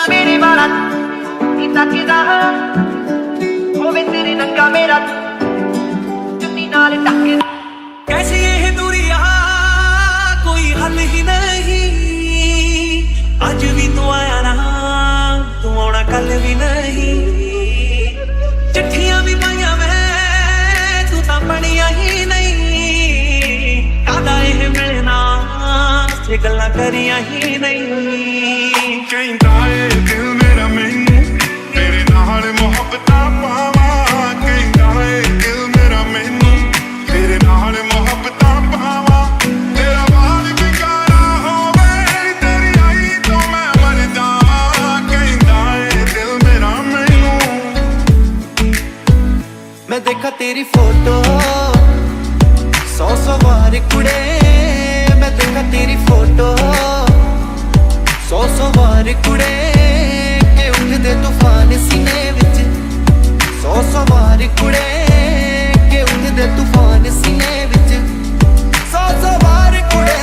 मेरे वाला नी तकदा होवे तेरे नंगा मेरा चुन्नी नाल टकदा। कैसी ये दूरियां कोई हल ही नहीं, अज भी तू आया ना तू आना कल भी नहीं। चिट्ठियां भी पाइया मैं तू तां पढ़िया ही नहीं। कादा ये मिलना ये गल्लां करिया ही नहीं। कहंदा ए दिल मेरा मैनू तेरे नाल मुहब्बतां पावां। कहंदा ए दिल मेरा मैनू तेरे नाल मुहब्बतां पावां। तेरा वाल बेकारा होवे तेरी आई तो मैं मर जावां। कहंदा ए दिल मेरा मैनू। मैं देखा तेरी फोटो 100 बार कुड़े। मैं देखा तेरी फोटो 100 बार कुड़े के उठदे तूफान सीने विच। 100 बार कुड़े के उठदे तूफान सीने विच। 100 बार कुड़े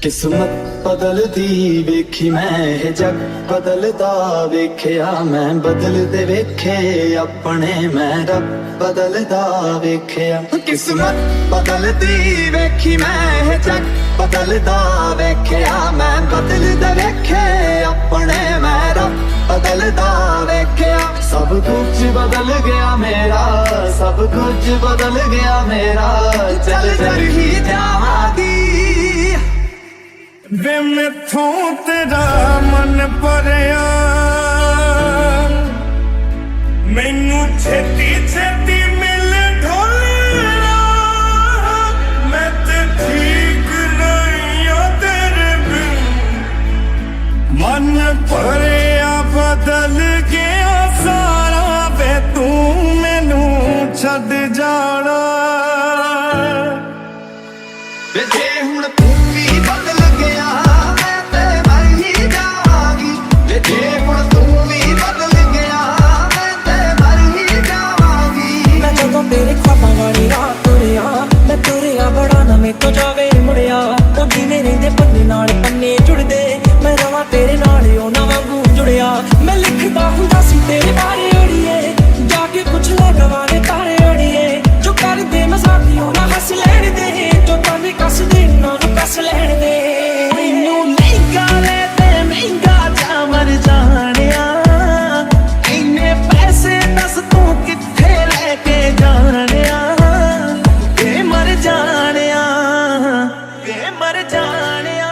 किस्मत बदलदी वेखी मैं जग बदलदा वेख्या मैं। बदलदे वेखे अपने मैं रब बदलदा वेख्या। किस्मत बदलदी वेखी मैं जग बदलदा वेख्या मैं। बदलदे वेखे अपने मैं रब बदलदा वेख्या। सब कुछ बदल गया मेरा, सब कुछ बदल गया मेरा। चल चल ही जावांगी वे मैथों तेरा मन भरिया। मैनू छेती छेती मिल ढोलना। मैं ते ठीक नहीं आ तेरे बिन। मन भरिया बदल गया सारा वे तू मैनू छड़ जाना। वे जे हुण तू भी बदल गया मैं ते मर ही जावांगी। वे जे हुण तू भी बदल गया मैं ते मर ही जावांगी। मैं जदों तेरे ख्वाबां वाली राह तुरिया, मैं तुरिया बड़ा ना मेरे तो जावे मुड़िया। ओ जिवें रहिंदे पन्ने नाल पन्ने जुड़दे, मैं रवां तेरे नाल उन्हां वांगू जुड़िया। मैं लिखदा हुंदा सी तेरे बारे अड़िए, जाके पुछ ले गवारे तारे अड़िए। जो कर दे मजाक ना हस लैण दे, जो ताने कस दे ना कस लैण दे। मैनू महंगा ले ते महंगा जा मर जाणिया। इन्ने पैसे दस तू कित्थे लेके जाणिया। वे मर जाणिया, वे मर जाणिया।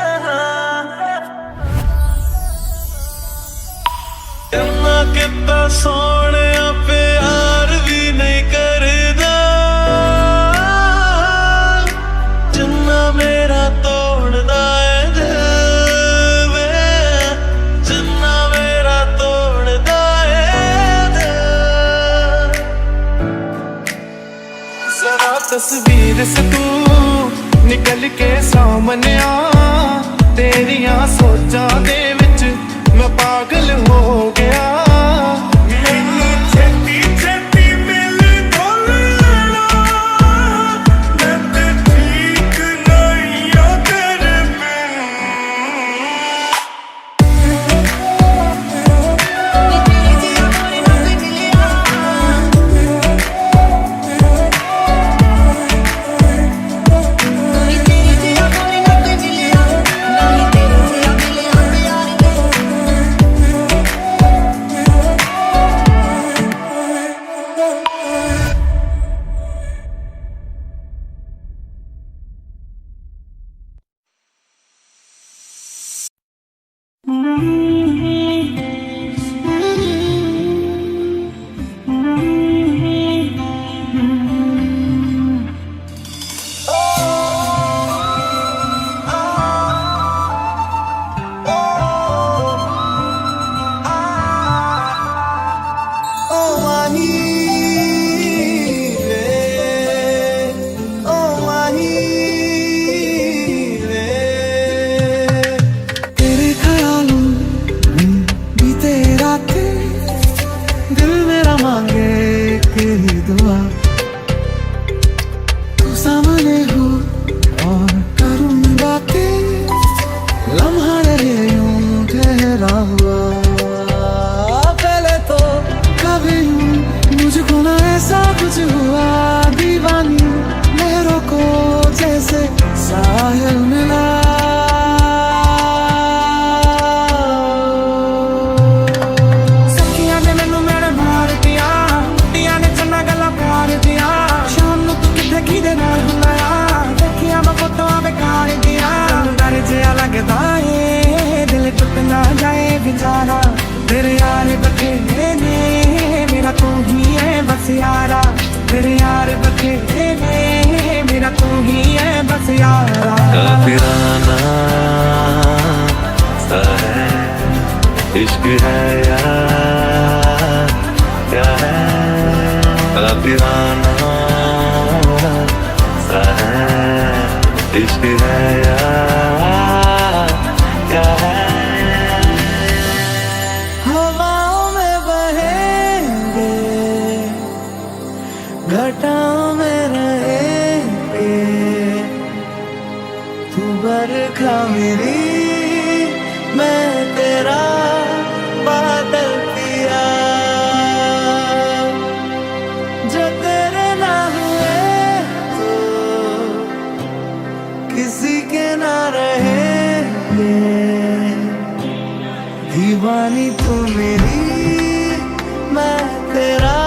इन्ना किता सोहणिया प्यार भी नहीं करदा, जिन्ना मेरा तोड़दा है दिल वे। जिन्ना मेरा तोड़दा है दिल। जरा तस्वीर से तू निकल के सामने आ। तेरियां सोचां दे विच मैं पागल हो गया। मैनू छेती छेती मिल ढोलना। मैं ते ठीक नहीं आ तेरे बिन। खुदा मांगे तेरी दुआ, तू सामने हो और करूं बातें, लम्हा रहे यूं ठहरा हुआ। पहले तो कभी मुझको ना ऐसा कुछ हुआ, दीवानी लहरों को जैसे साहिल मिला। सखियां ने मैनू मेरे मार दिया, कुड़ियां ने चन्ना गला पार दिया, शाम नूं तू किथे किदे नाल बुलाया, देखिया मैं फोटोआं बेकार दिया। डर जिहा लगदा ए दिल टुट ना जाए बेचारा, तेरे यार बथेरे ने मेरा तू ही है बस यारा, तेरे यार बथेरे ने मेरा तू ही है बस यारा। काफिराना सा है इश्क है यार, क्या है काफिराना सा है इश्क है यार, क्या है। हवाओं में बहेंगे, घटाओं में रहेंगे, तू बरखा मेरी मैं तेरा बादल पिया, जो तेरे ना हुए तो किसी के ना रहेंगे, दीवानी तू मेरी मैं तेरा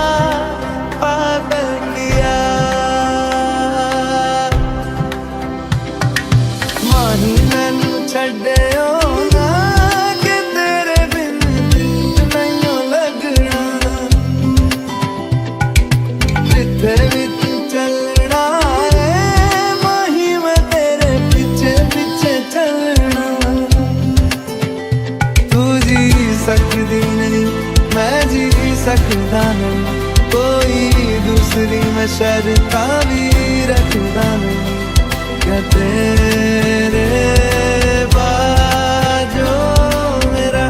पागल किया। माही मैनू छड्डियो ना कि तेरे बिन दिल नहीं लगना, जिथे भी तू चलना है माही मैं तेरे पीछे पीछे चलना। तू जी सकदी नहीं मैं जी सकदा नहीं, कोई दूसरी मैं शर्ता भी रखदा नहीं, क्या तेरे बाजो मेरा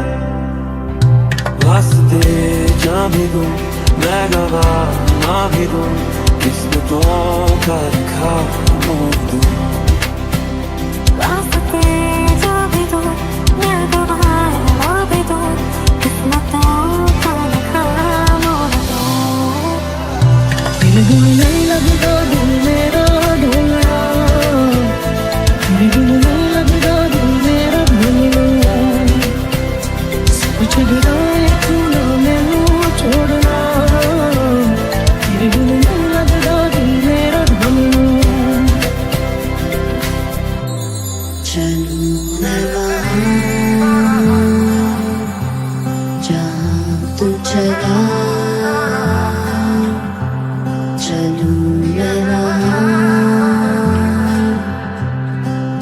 वास्ते जा भी दूं मैं गवाह ना भी दूं, किस्मतों का लिखा मोड़ दूं। वास्ते जा भी दो मैं गवाह ना भी दो, किस्मतों का लिखा मोड़ दो। दिल नहीं लगता दिल मेरा ढोलना, दिल नहीं लगता दिल मेरा ढोलना, सब छड़ना तू ना मैनू छोड़ना, दिल नहीं लगता दिल मेरा ढोलना। चलूं मैं वहाँ जहाँ तू चला, चलूं मैं वहाँ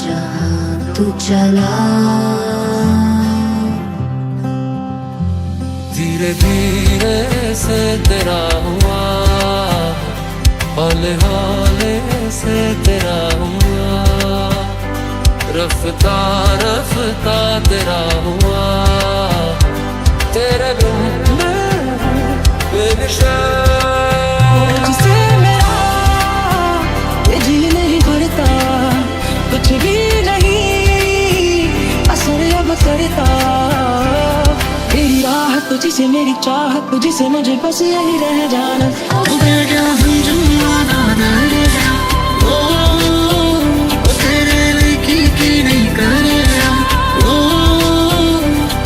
जहाँ तू चला। धीरे धीरे से तेरा हुआ, हौले हौले से तेरा हुआ, रफ्ता रफ्ता तेरा हुआ, तेरे बिन मैं बेनिशान। जिसे मेरा ये जी नहीं भरता, कुछ भी नहीं असर अब करता, तेरी राह तुझसे मेरी चाह तुझसे मुझे बस यही रह जाना। तेरे लिखी की नहीं करे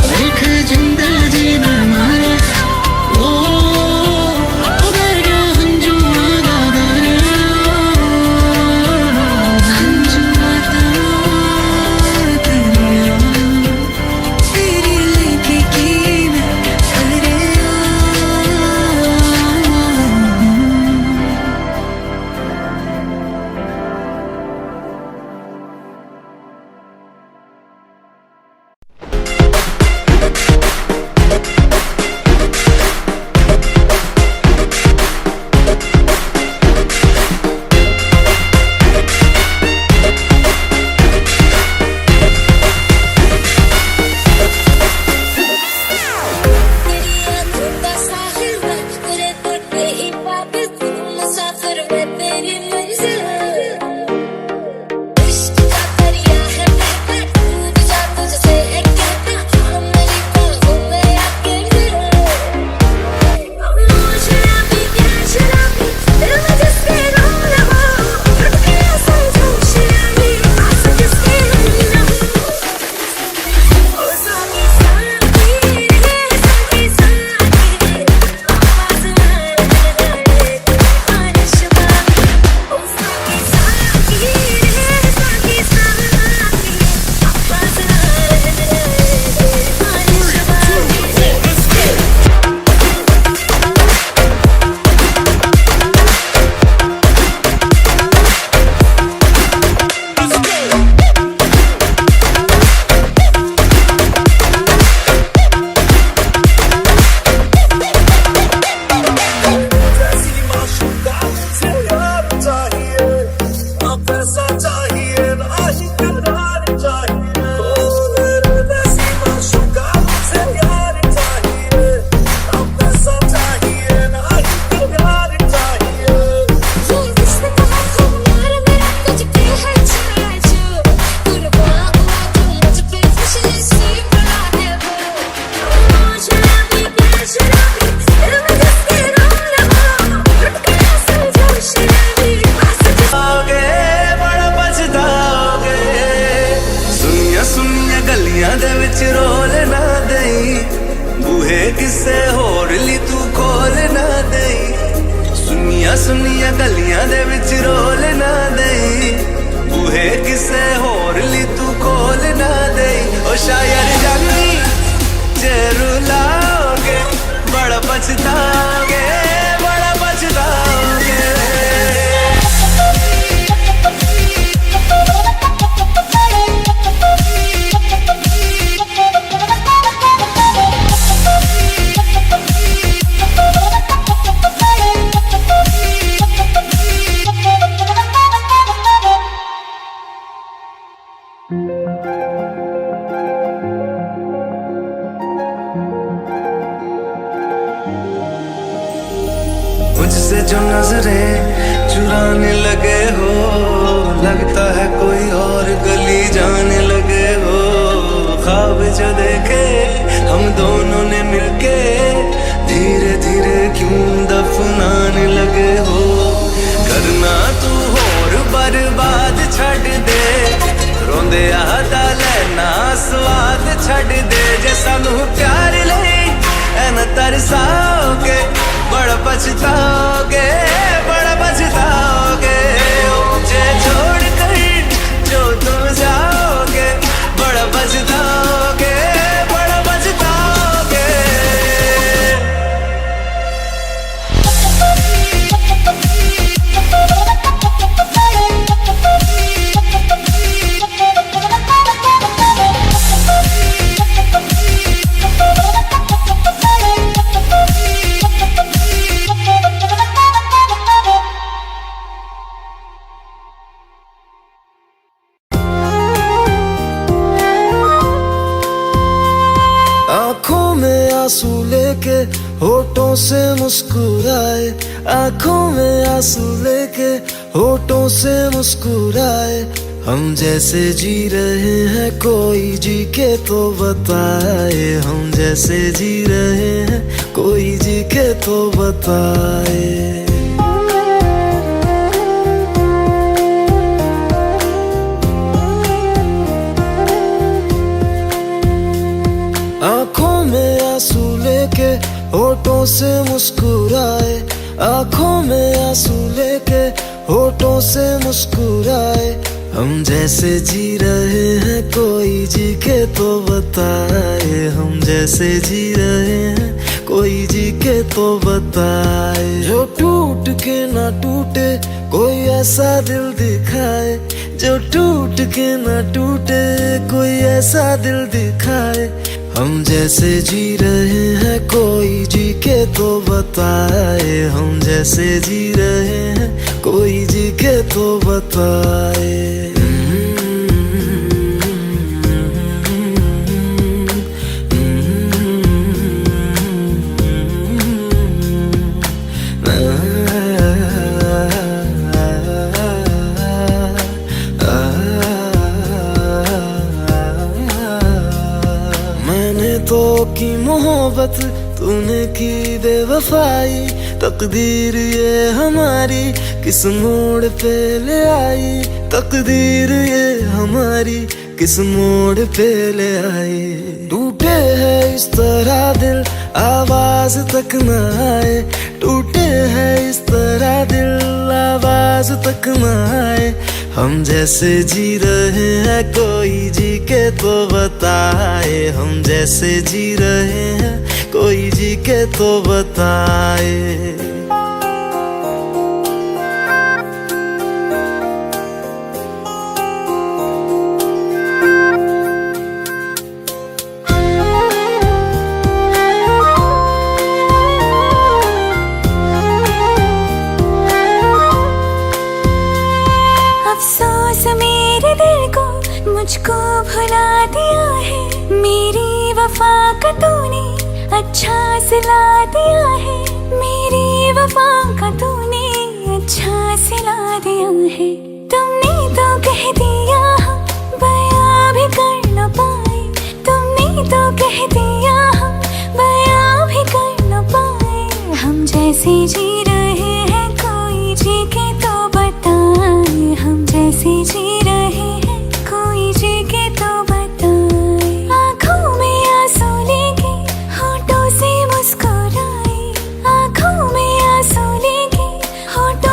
देख जिंदगी में मारे सुनिया गलियां दे विच रोल ना देई बूहे किसे होर ली तू खोल ना देई ओ शायर जानी जे रुलाओगे बड़ा पछताओगे बड़ा पछताओगे मुझसे जो नजरें चुराने लगे हो लगता है कोई और गली जाने लगे हो ख्वाब जो देखे हम दोनों ने मिलके धीरे धीरे क्यों दफनाने लगे हो करना तू होर बर्बाद छड़ दे रोंदे आदा लेना स्वाद छड़ दे जे सानू प्यार लई एन तरसाओगे बड़ा पछताओगे बड़ा पछताओगे मुझे छोड़ कर जो तुम जाओगे बड़ा पछताओगे बड़ा पछताओगे आँखों में आंसू लेके होठों से मुस्कुराए आँखों में आंसू लेके होठों से मुस्कुराए हम जैसे जी रहे हैं कोई जी के तो बताए हम जैसे जी रहे हैं कोई जी के तो बताए आँखों में आंसू लेके होठों से मुस्कुराए आँखों में आंसू लेके होठों से मुस्कुराए हम जैसे जी रहे हैं कोई जी के तो बताए हम जैसे जी रहे हैं कोई जी के तो बताए जो टूट के ना टूटे कोई ऐसा दिल दिखाए जो टूट के ना टूटे कोई ऐसा दिल दिखाए हम जैसे जी रहे हैं कोई जी के तो बताए हम जैसे जी रहे हैं कोई जी के तो बताए तो की मोहब्बत तूने की बेवफाई तकदीर ये हमारी किस मोड़ पे ले आई तकदीर ये हमारी किस मोड़ पे ले आई टूटे है इस तरह दिल आवाज तक न आए टूटे है इस तरह दिल आवाज तक न आए हम जैसे जी रहे हैं कोई जी के तो बताए हम जैसे जी रहे हैं कोई जी के तो बताए अफसोस मेरे दिल को मुझको भुला दिया है मेरी वफा का तूने अच्छा सिला दिया है मेरी वफा का तूने अच्छा सिला दिया है तुमने तो कह दिया हम बयां भी कर न पाए तुमने तो कह दिया हम बयां भी कर न पाए हम जैसे जी रहे हैं कोई जी के तो बताए हम जैसे जी रहे हैं कोई जी के तो बताए आँखों में आंसू लेके होठों से मुस्कुराए आँखों में आंसू लेके होठों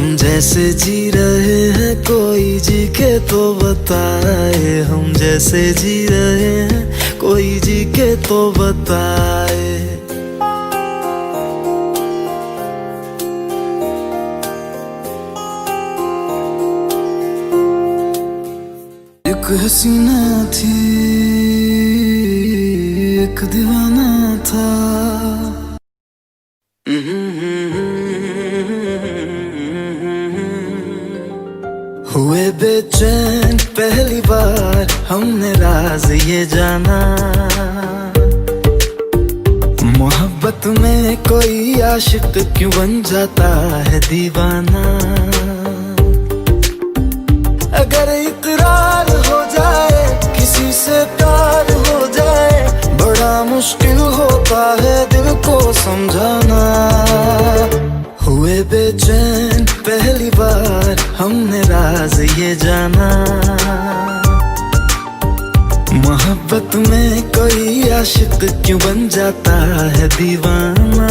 हम जैसे जी रहे हैं कोई जी के तो बताए, हम जैसे जी रहे हैं कोई जी के तो बताए। एक हसीना थी एक दीवाना था, हुए बेचैन पहली बार हमने राज ये जाना, मोहब्बत में कोई आशिक क्यों बन जाता है दीवाना। अगर इकरार हो जाए किसी से प्यार हो जाए, बड़ा मुश्किल होता है दिल को समझाना। हुए बेचैन पहली बार हमने राज ये जाना, मोहब्बत में कोई आशिक क्यों बन जाता है दीवाना।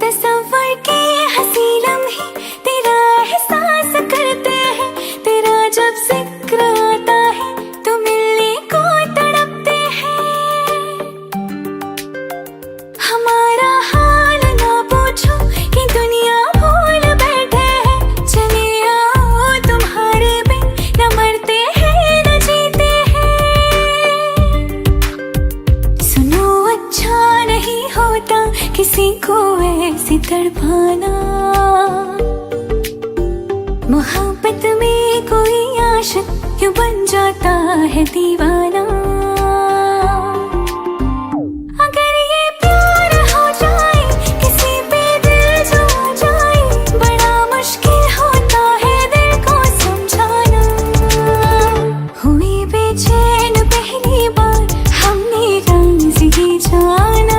तस्वर के हंसी लम्हे तेरा एहसास करते हैं, तेरा जब जिक्र आता है तो मिलने को तड़पते हैं। हमारा हाल ना पूछो कि दुनिया भूल बैठे हैं, चले आओ तुम्हारे बिन न मरते हैं न जीते हैं। सुनो अच्छा नहीं होता किसी को ऐसे तड़पाना, मोहब्बत में कोई आशिक क्यों बन जाता है दीवाना। अगर ये प्यार हो जाए किसी पे दिल जो आ जाए, बड़ा मुश्किल होता है दिल को समझाना। हुए बेचैन पहली बार हमने राज ये जाना।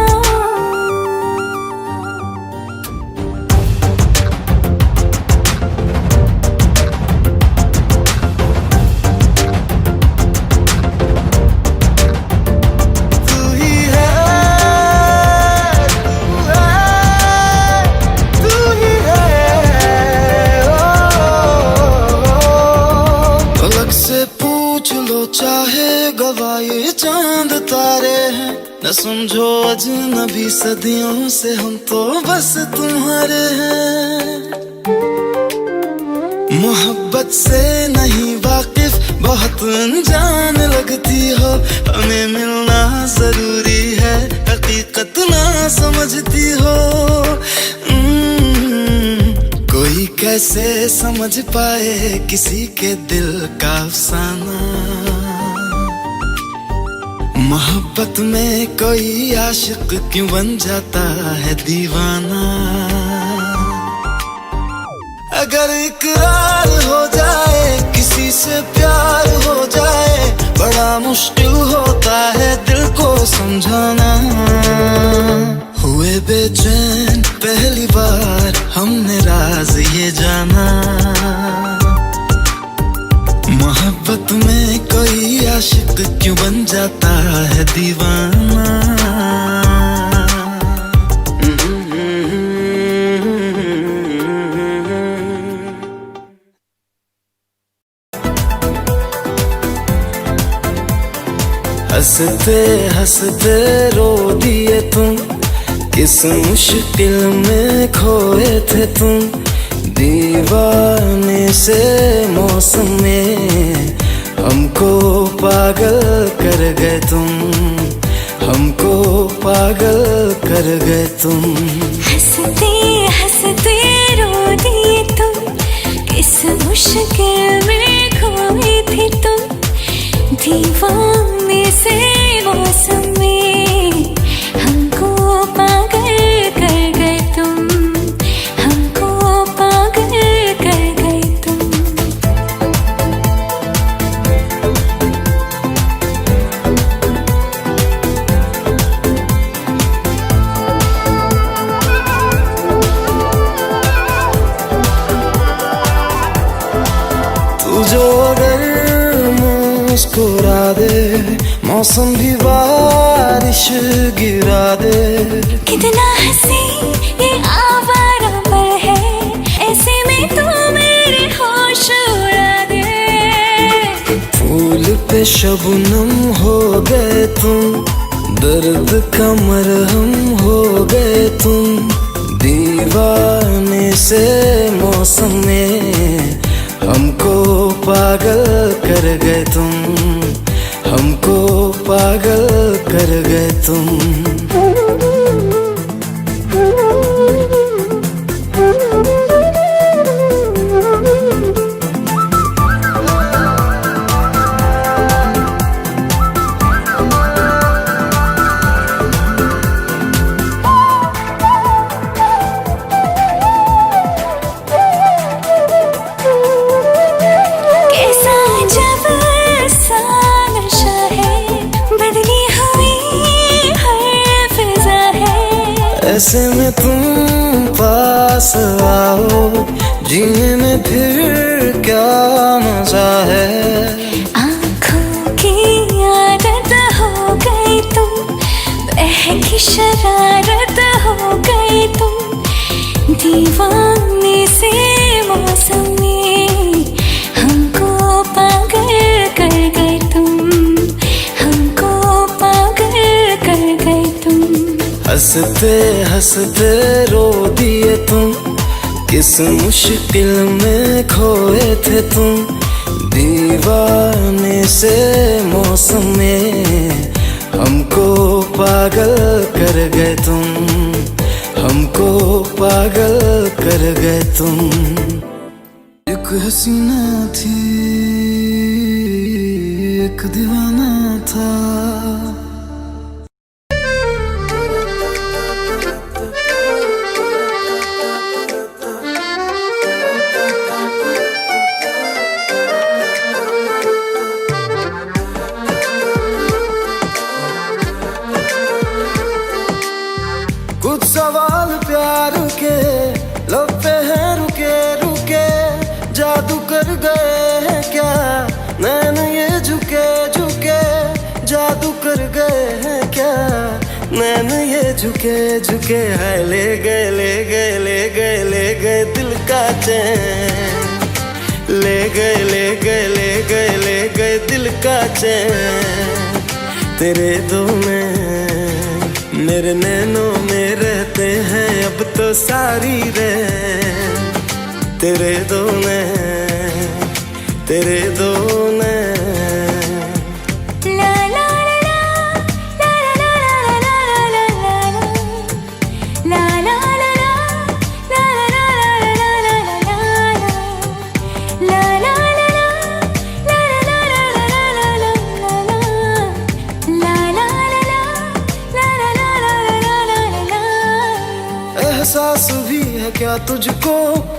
चाहे गवाए चांद तारे हैं, न समझो अजनबी सदियों से हम तो बस तुम्हारे हैं। मोहब्बत से नहीं वाकिफ बहुत अनजान लगती हो, हमें मिलना जरूरी है हकीकत ना समझती हो। कोई कैसे समझ पाए किसी के दिल का अफसाना, मोहब्बत में कोई आशिक क्यों बन जाता है दीवाना। अगर इकरार हो जाए किसी से प्यार हो जाए, बड़ा मुश्किल होता है दिल को समझाना। हुए बेचैन पहली बार हमने राज ये जाना, मोहब्बत में कोई आशिक क्यों बन जाता है दीवाना। हंसते हंसते रो दिए तुम, किस मुश्किल में खोए थे तुम। दीवाने से मौसम में हमको पागल कर गए तुम, हमको पागल कर गए तुम। हंसते हंसते रो दिए तुम, किस मुश्किल में खोए थे तुम। दीवाने से मौसम में हमको पागल कर गए तुम, हमको पागल कर गए तुम। जो अगर मुस्कुरा दे, मौसम भी बारिश गिरा दे। कितना हंसी ये आवारा पल है, ऐसे में तू मेरे होश उड़ा दे। फूल पे शबनम हो गए तुम, दर्द का मरहम हो गए तुम। दीवाने से मौसम में हमको पागल कर गए तुम, हमको पागल कर गए तुम। कैसा जब सा नशा है, बदली हुई हर फिजा है। ऐसे में तुम पास आओ, जीने में फिर क्या मजा है। आँखों की आदत हो गई तुम, बहकी शरारत हो गई तुम। दीवाने से मौसम में हमको पागल कर गए तुम, हमको पागल कर गए तुम। हंसते हंसते रो दिए तुम, किस मुश्किल में खोए थे तुम। दीवाने से मौसम में हमको पागल कर गए तुम, हमको पागल कर गए तुम। एक हसीना थी, एक दीवाना था। कुछ सवाल प्यार के लब पे हैं रुके रुके, जादू कर गए हैं क्या नैन ये झुके झुके। जादू कर गए हैं क्या नैन ये झुके झुके। है ले गए ले गए ले गए ले गए दिल का चैन, ले गए ले गए ले गए ले गए दिल का चैन। तेरे दो मेरे नैनों में रहते हैं अब तो सारी रैन। तेरे दो नैन, तेरे दो नैन। ला ला ला ला ला ला ला ला ला ला ला एहसास भी है क्या तुझको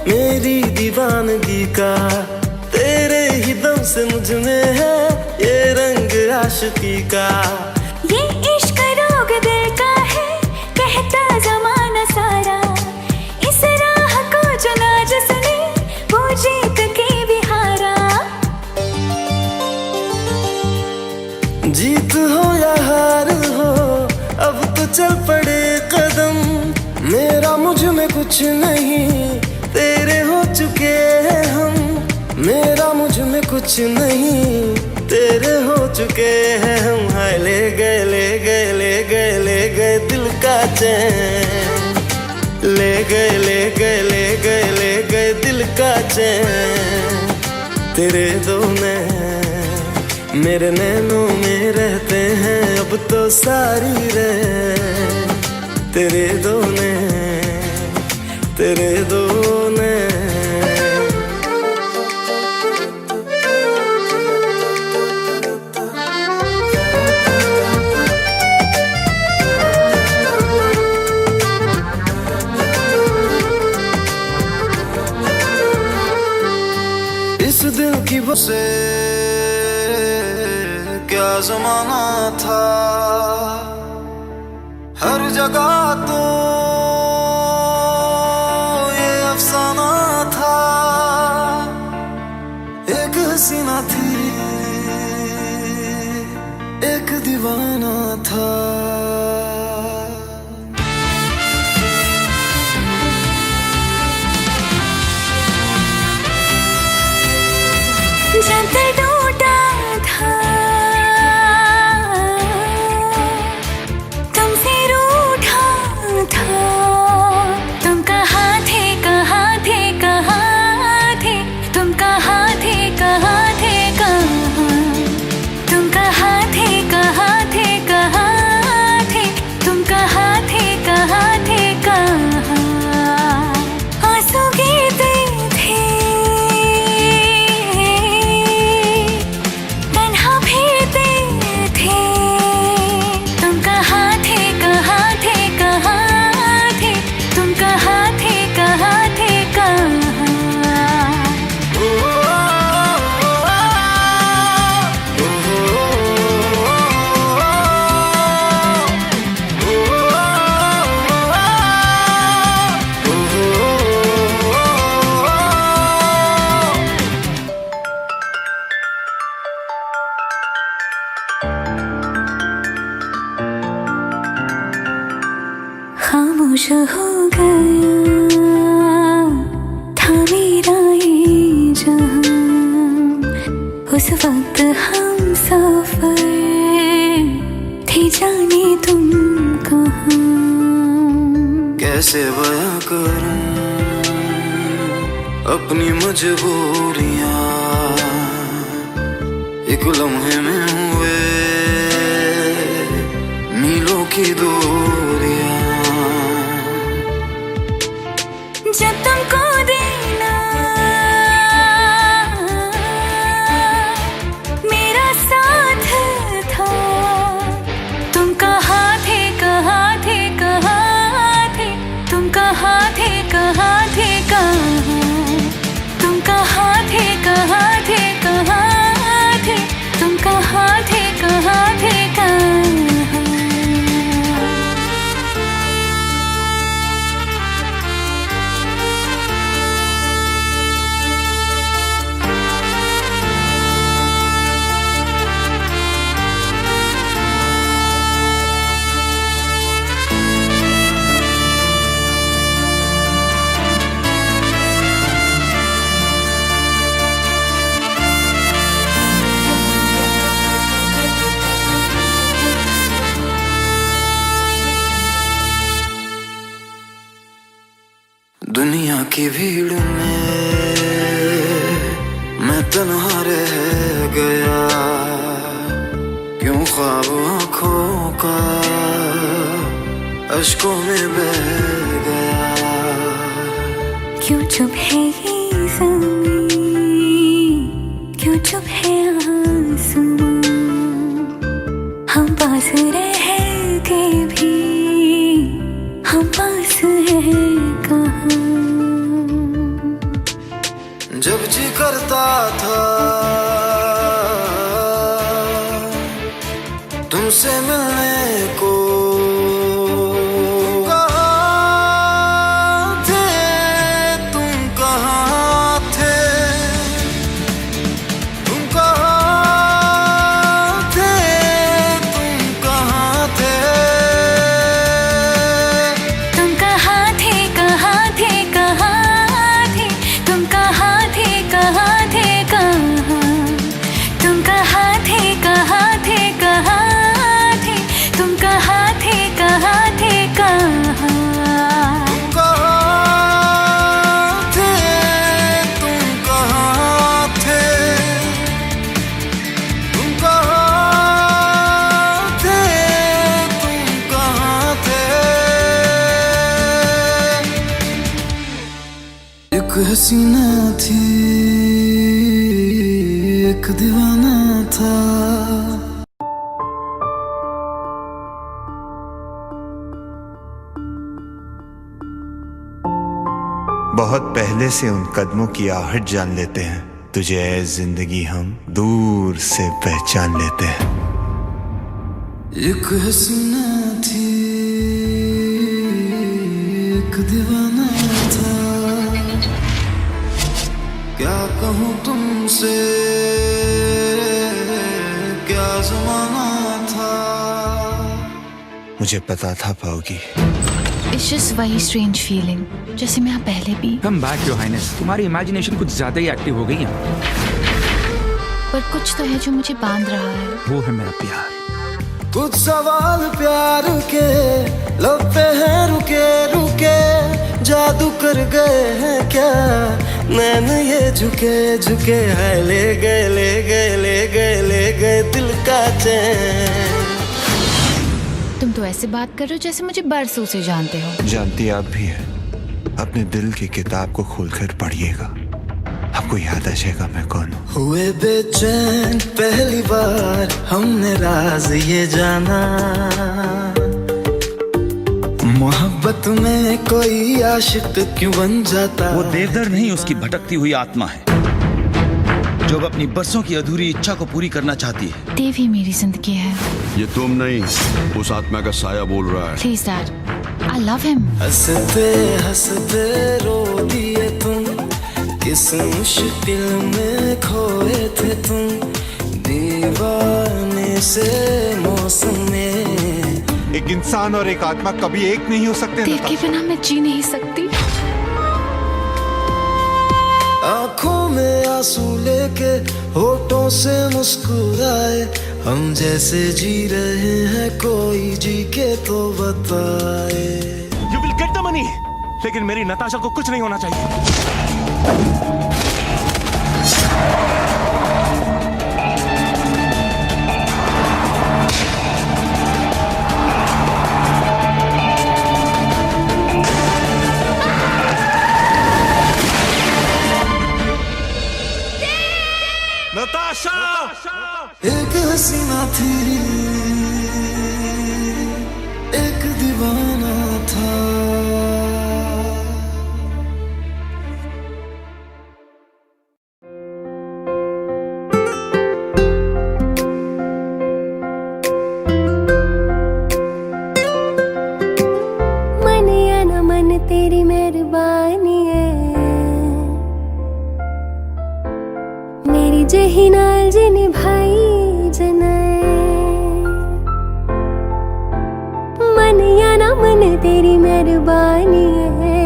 मेरी दीवानगी का। तेरे ही दम से मुझ में है ये रंग आशिकी का। ये इश्क रोग दिल का है कहता जमाना सारा। इस राह को चुना जिसने वो जीत के भी हारा। जीत हो या हार हो अब तो चल पड़े कदम। मेरा मुझ में कुछ नहीं तेरे हो चुके हैं हम। मेरा मुझ में कुछ नहीं तेरे हो चुके हैं हम। हाय ले गए ले गए ले गए ले गए दिल का चैन। ले गए ले गए ले गए ले गए दिल का चैन। तेरे दो नैन मेरे नैनों में रहते हैं अब तो सारी रैन। तेरे दो नैन, तेरे दो नैन। इस दिल की बसे क्या जमाना था। हर जगह तो ये अफसाना था। एक हसीना थी एक दीवाना था। जब दिल टूटा था तुमसे रूठा था, तुम कहाँ थे कहाँ थे कहाँ थे, तुम कहाँ थे कहाँ थे कहाँ, तुम कहाँ थे कहाँ थे कहाँ थे, तुम कहाँ थे कहाँ थे कहाँ। आंसू गिरते थे तन्हा फिरते थे, तुम कहाँ थे कहाँ थे कहाँ थे, तुम कहाँ थे कहाँ थे कहाँ। खामोश हो गया था मेरा ये जहां, उस वक्त हम सफर थे जाने तुम कहाँ। कैसे बयां करूं अपनी मजबूरियां, एक लम्हे में हुए मीलों की दूरियां। जब तुमको देना मेरा साथ था, तुम कहाँ थे कहाँ थे कहाँ थे, तुम कहाँ थे कहाँ थे कहाँ, तुम कहाँ थे कहाँ थे कहाँ थे, तुम कहाँ थे कहाँ थे कहाँ। दुनिया की भीड़ में मैं तन्हा रह गया, क्यों ख्वाब आँखों का अश्कों में बह गया। क्यों चुप है ये ज़मीं, क्यों चुप है आसमां, हम पास रह के भी हम पास हैं कहाँ। जब जी करता था तुमसे मिलने को, कहाँ थे तुम कहाँ थे, तुम कहाँ थे, तुम कहाँ थे, तुम कहाँ थे कहाँ थे कहाँ थे, तुम कहाँ थे कहाँ थे कहाँ, तुम कहाँ थे कहाँ थे कहाँ थे, तुम कहाँ थे कहाँ थे कहाँ। तुम कहाँ थे, तुम कहाँ थे, तुम कहाँ थे, तुम कहाँ थे। एक हसीना थी एक दीवाना था। बहुत पहले से उन कदमों की आहट जान लेते हैं, तुझे ऐ जिंदगी हम दूर से पहचान लेते हैं। एक हसीना थी एक दीवाना था, क्या कहूँ तुमसे, क्या जमाना था। मुझे पता था पाओगी। It's just वही strange feeling जैसे मैं यहाँ पहले भी। कम बैक योर हाइनेस, तुम्हारी इमेजिनेशन कुछ ज्यादा ही एक्टिव हो गई है। पर कुछ तो है जो मुझे बांध रहा है। वो है मेरा प्यार। कुछ सवाल प्यार के लब पे हैं रुके रुके, जादू कर गए हैं क्या नैन ये झुके झुके है। ले गए ले गए ले गए ले गए दिल का चैन। तुम तो ऐसे बात कर रहे हो जैसे मुझे बरसों से जानते हो। जानती आप भी है। अपने दिल की किताब को खोलकर पढ़िएगा, आपको याद आ जाएगा मैं कौन हूँ। हुए बेचैन पहली बार हमने राज ये जाना, मोहब्बत में कोई आशिक क्यों बन जाता। वो देवदर नहीं, उसकी भटकती हुई आत्मा है जो अब अपनी बरसों की अधूरी इच्छा को पूरी करना चाहती है। देव ही मेरी जिंदगी है। ये तुम नहीं, उस आत्मा का साया बोल रहा है। Please Dad, I love him. हंसते हंसते रो दिए तुम, किस मुश्किल में खोए थे तुम, दीवाने से मौसम में। एक इंसान और एक आत्मा कभी एक नहीं हो सकते। देव के बिना मैं जी नहीं सकती। आँखों में आंसू लेके होठों से मुस्कुराए, हम जैसे जी रहे हैं कोई जी के तो बताए। You will get the money, लेकिन मेरी नताशा को कुछ नहीं होना चाहिए। नताशा! एक हसीना थी, एक दीवाना था। मन या न मन तेरी मेहरबानी है, मेरी जही नाल जी निभाई जनाए। मन या न मन तेरी मेहरबानी है,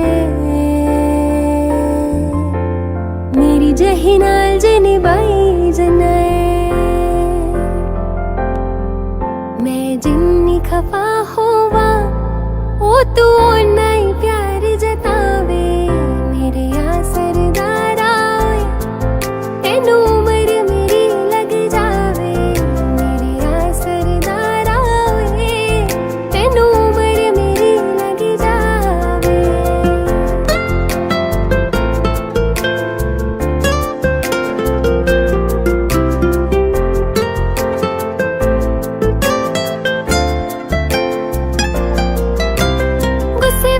मेरी जही नाल जी निभाई जनाए। मैं जिन्नी खफा होवा ओ तू ओना ही प्यार जतावे, मेरे आ सरदारा तेनू उम्र मेरी लग जावे। मेरे आ सरदारा तेनू उम्र मेरी लग जावे। गुस्से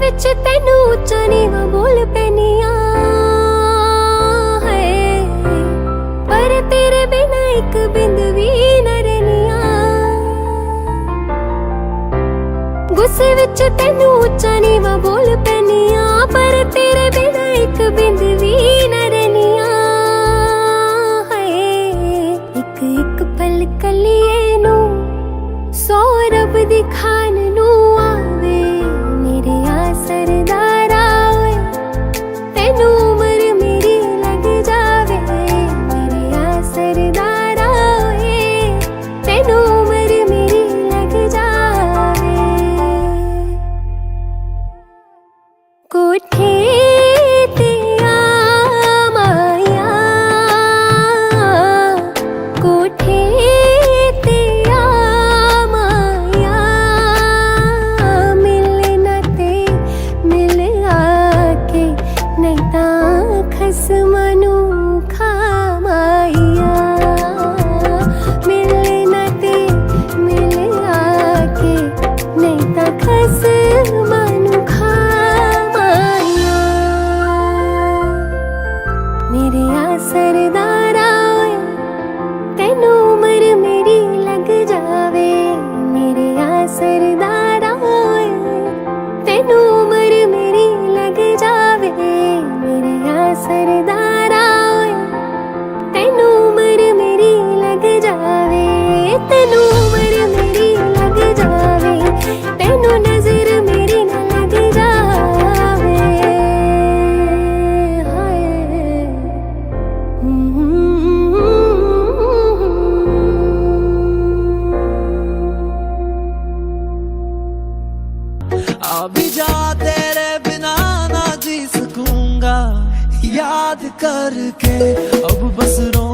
अब बस रो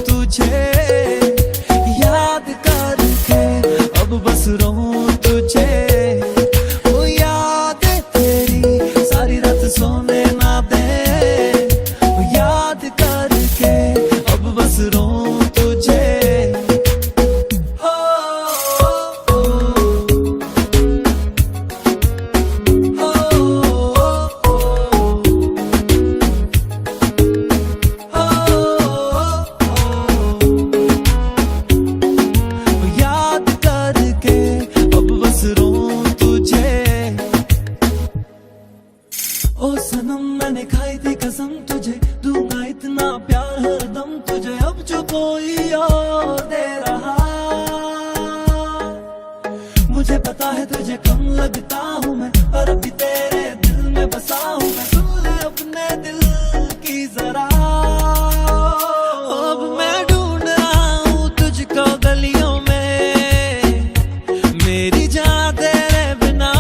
तुझे याद करके, अब बस रो तुझे वो याद तेरी सारी रात सोने ना दे, वो याद करके अब बस रो तुझे। याद करके अब बस रो तुझे। ओ सनम मैंने खाई थी कसम तुझे, दूंगा इतना प्यार हरदम तुझे, अब जो कोई और दे रहा, मुझे पता है तुझे कम लगता हूँ मैं, पर अभी तेरे दिल में बसा हूँ मैं, सुन ले अपने दिल की जरा। अब मैं ढूंढ रहा हूँ तुझको गलियों में, मेरी जान तेरे बिना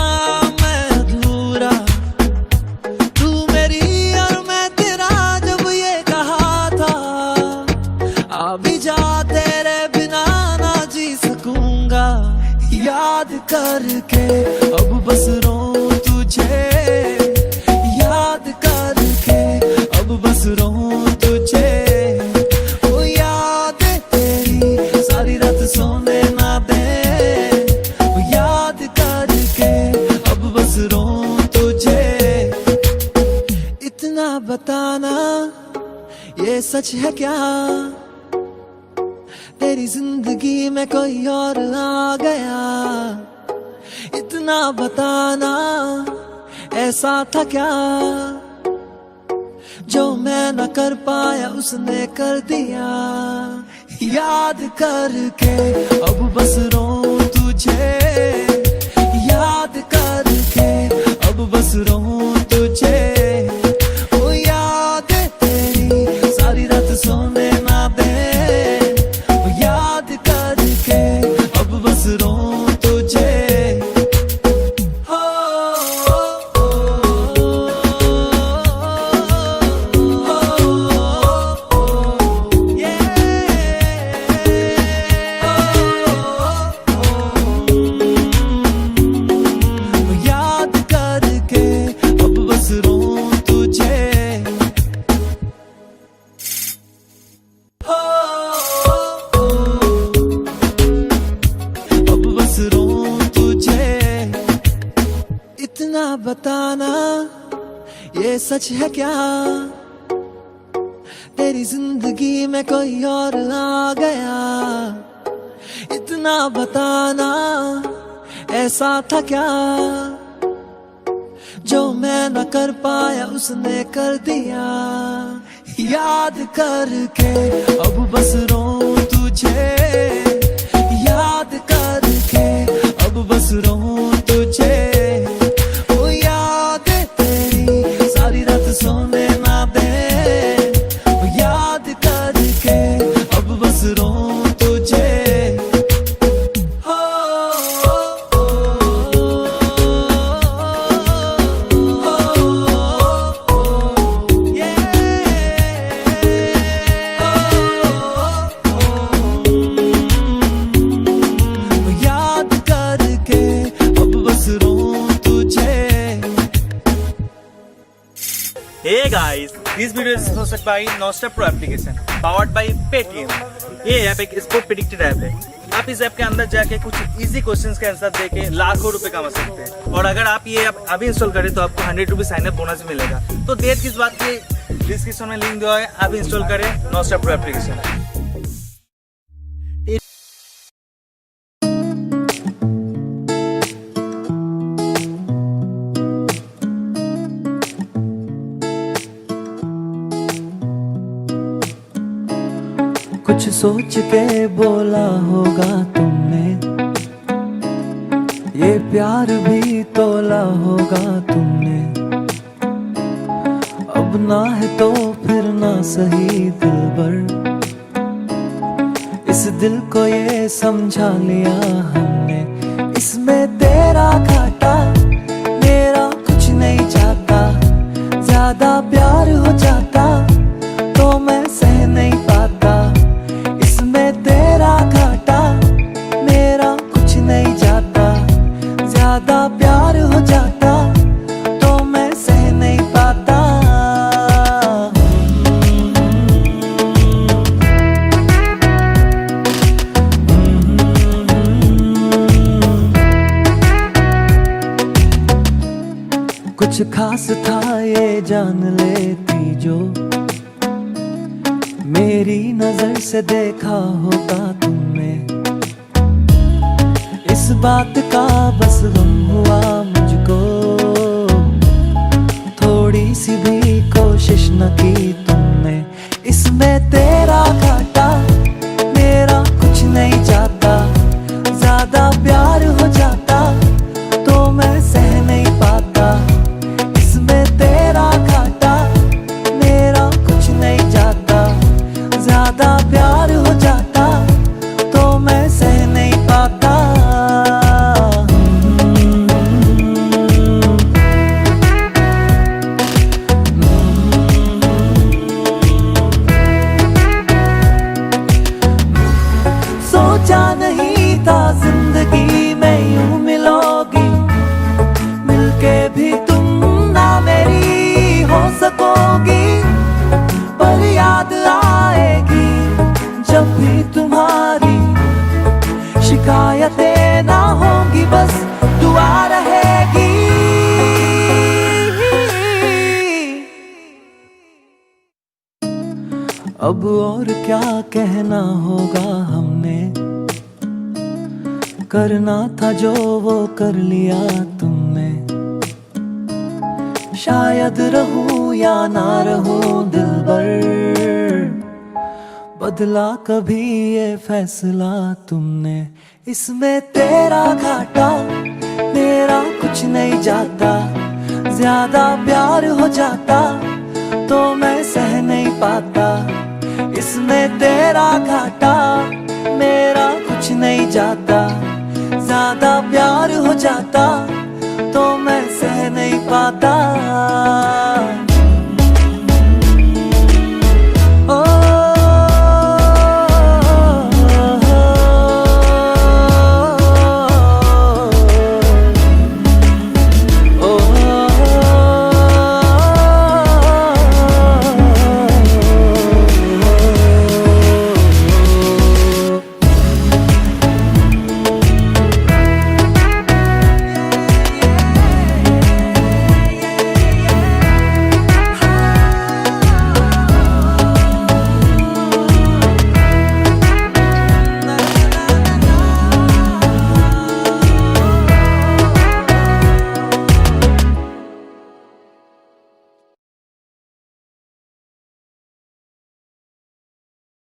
मैं अधूरा, तू मेरी और मैं तेरा, जब ये कहा था अभी जा तेरे बिना ना जी सकूंगा। याद करके अब बस रो तुझे, याद करके अब बस रो तुझे, वो याद तेरी सारी रात सोने ना दे, वो याद करके अब बस रो तुझे। इतना बताना ये सच है क्या, तेरी जिंदगी में कोई और आ गया, इतना बताना ऐसा था क्या, जो मैं न कर पाया उसने कर दिया। याद करके अब बस रो तुझे, याद करके अब बस रो तुझे, वो याद तेरी सारी रात सोने ना दे, वो याद करके अब बस रो तुझे। याद करके अब बस रो तुझे। अब बस रो तुझे। इतना बताना ये सच है क्या, तेरी जिंदगी में कोई और आ गया, इतना बताना ऐसा था क्या, जो मैं न कर पाया उसने कर दिया। याद करके अब बस रो तुझे, याद करके अब बस रो तुझे, वो याद तेरी सारी रात सोने ना दे, वो याद करके अब बस रो तुझे। याद करके अब बस रो तुझे। Hey guys, this video is hosted by Nostra Pro application, powered by Paytm। ये ऐप एक स्पोर्ट प्रेडिक्टर ऐप है। आप इस ऐप के अंदर जाके कुछ इजी क्वेश्चंस के आंसर देके लाखों रुपए कमा सकते हैं, और अगर आप ये ऐप अभी इंस्टॉल करें तो आपको 100 रुपीज साइन अप बोनस मिलेगा। तो देर किस बात की, डिस्क्रिप्शन में लिंक दिया है, आप इंस्टॉल करें नोस्ट्रा प्रो एप्लीकेशन। कुछ सोच के बोला होगा तुमने, ये प्यार भी तोला होगा तुमने, अब ना है तो फिर ना सही दिलबर, इस दिल को ये समझा लिया हमने, इसमें तेरा घाटा मेरा कुछ नहीं जाता, ज्यादा प्यार हो जाता तो मैं कुछ खास था ये जान लेती जो मेरी नजर से देखा होता तुमने। इस बात का बस गम हुआ मुझको, थोड़ी सी भी कोशिश न की तुमने। इसमें तेरा घाटा मेरा कुछ नहीं जाता, ज्यादा प्यार हो जाता तो मैं सह नहीं पाता। इसमें तेरा घाटा मेरा कुछ नहीं जाता, ज्यादा प्यार हो जाता तो मैं सह नहीं पाता। सोचा नहीं था जिंदगी में यूं मिलोगी, मिलके भी तुम ना मेरी हो सकोगी। पर याद आएगी जब भी तुम्हारी, शिकायतें ना होंगी बस दुआ रहेगी। अब और क्या कहना होगा हमने, करना था जो वो कर लिया तुमने। शायद रहूं या ना रहूं दिलबर, बदला कभी ये फैसला तुमने। इसमें तेरा घाटा मेरा कुछ नहीं जाता, ज्यादा प्यार हो जाता तो मैं सह नहीं पाता। इसमें तेरा घाटा मेरा कुछ नहीं जाता, ज्यादा प्यार हो जाता तो मैं सह नहीं पाता।